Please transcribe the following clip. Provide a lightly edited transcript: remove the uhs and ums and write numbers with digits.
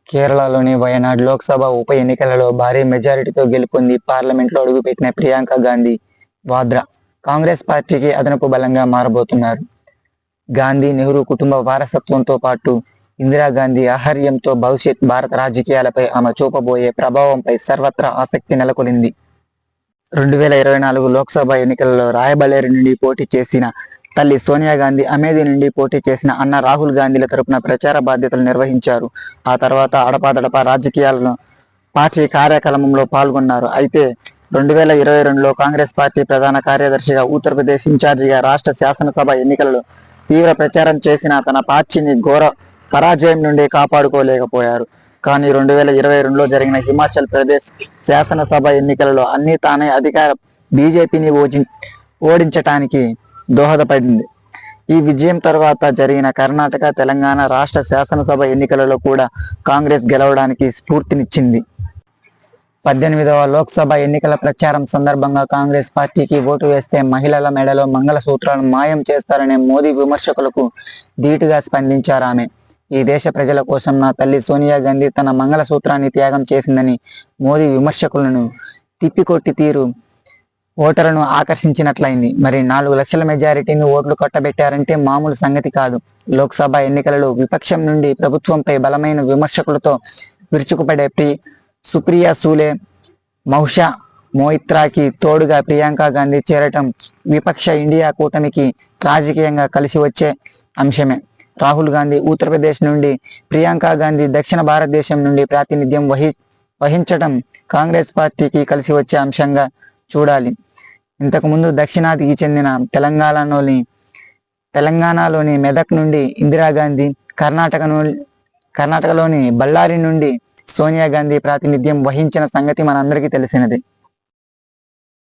కేరళలోని వయనాడ్ లోక్సభ ఉప ఎన్నికలలో భారీ మెజారిటీతో గెలుపొంది పార్లమెంట్లో అడుగుపెట్టిన ప్రియాంక గాంధీ వాద్రా కాంగ్రెస్ పార్టీకి అదనపు బలంగా మారబోతున్నారు. గాంధీ నెహ్రూ కుటుంబ వారసత్వంతో పాటు ఇందిరాగాంధీ ఆహార్యంతో భవిష్యత్ భారత రాజకీయాలపై ఆమె చూపబోయే ప్రభావంపై సర్వత్రా ఆసక్తి నెలకొలింది. 2024 లోక్సభ ఎన్నికలలో రాయబలేరు నుండి పోటీ చేసిన తల్లి సోనియా గాంధీ, అమేథీ నుండి పోటీ చేసిన అన్న రాహుల్ గాంధీల తరపున ప్రచార బాధ్యతలు నిర్వహించారు. ఆ తర్వాత అడపాదడపా రాజకీయాలను పార్టీ కార్యక్రమంలో పాల్గొన్నారు. అయితే 2022లో కాంగ్రెస్ పార్టీ ప్రధాన కార్యదర్శిగా, ఉత్తరప్రదేశ్ ఇన్ఛార్జిగా, రాష్ట్ర శాసనసభ ఎన్నికలలో తీవ్ర ప్రచారం చేసిన తన పార్టీని ఘోర పరాజయం నుండి కాపాడుకోలేకపోయారు. కానీ 2022లో జరిగిన హిమాచల్ ప్రదేశ్ శాసనసభ ఎన్నికలలో అన్ని తానే అధికార బీజేపీని ఓడించటానికి దోహదపడింది. ఈ విజయం తర్వాత జరిగిన కర్ణాటక, తెలంగాణ రాష్ట్ర శాసనసభ ఎన్నికలలో కూడా కాంగ్రెస్ గెలవడానికి స్ఫూర్తినిచ్చింది. 18వ లోక్సభ ఎన్నికల ప్రచారం సందర్భంగా కాంగ్రెస్ పార్టీకి ఓటు వేస్తే మహిళల మెడలో మంగళసూత్రాలను మాయం చేస్తారనే మోదీ విమర్శకులకు ధీటుగా స్పందించారు ఆమె. ఈ దేశ ప్రజల కోసం నా తల్లి సోనియా గాంధీ తన మంగళసూత్రాన్ని త్యాగం చేసిందని మోదీ విమర్శకులను తిప్పికొట్టి తీరు ఓటర్లను ఆకర్షించినట్లయింది. మరి 4 లక్షల మెజారిటీని ఓట్లు కట్టబెట్టారంటే మామూలు సంగతి కాదు. లోక్సభ ఎన్నికలలో విపక్షం నుండి ప్రభుత్వంపై బలమైన విమర్శకులతో విరుచుకుపడే సుప్రియా సూలే, మహుషా మోయిత్రాకి తోడుగా ప్రియాంక గాంధీ చేరటం విపక్ష ఇండియా కూటమికి రాజకీయంగా కలిసి వచ్చే అంశమే. రాహుల్ గాంధీ ఉత్తరప్రదేశ్ నుండి, ప్రియాంక గాంధీ దక్షిణ భారతదేశం నుండి ప్రాతినిధ్యం వహించటం కాంగ్రెస్ పార్టీకి కలిసి వచ్చే అంశంగా చూడాలి. ఇంతకుముందు దక్షిణాదికి చెందిన తెలంగాణలోని మెదక్ నుండి ఇందిరాగాంధీ, కర్ణాటకలోని బళ్ళారి నుండి సోనియా గాంధీ ప్రాతినిధ్యం వహించిన సంగతి మనందరికీ తెలిసినదే.